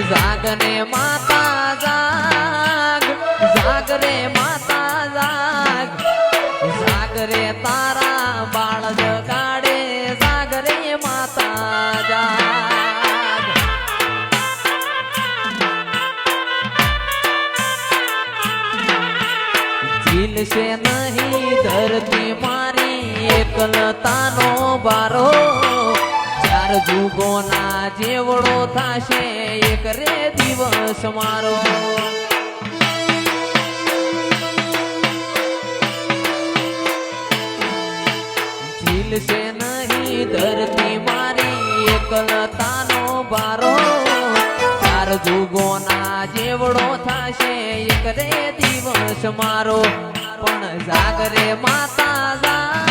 જાગને માતા જાગ, જાગ રે માતા જાગ, જાગ રે તારા બાળ જગાડે, જાગ રે માતા જાગ. ઝીલશે નહીં ધરતી મારી એકલતાનો બારો, ચાર જુગોના જેવડો થાશે એક રે દિવસ મારો. ઝીલશે નહીં ધરતી મારી એકલતાનો બારો, ચાર જુગોના જેવડો થાશે એક રે દિવસ મારો. પણ જાગ રે માતા જાગ,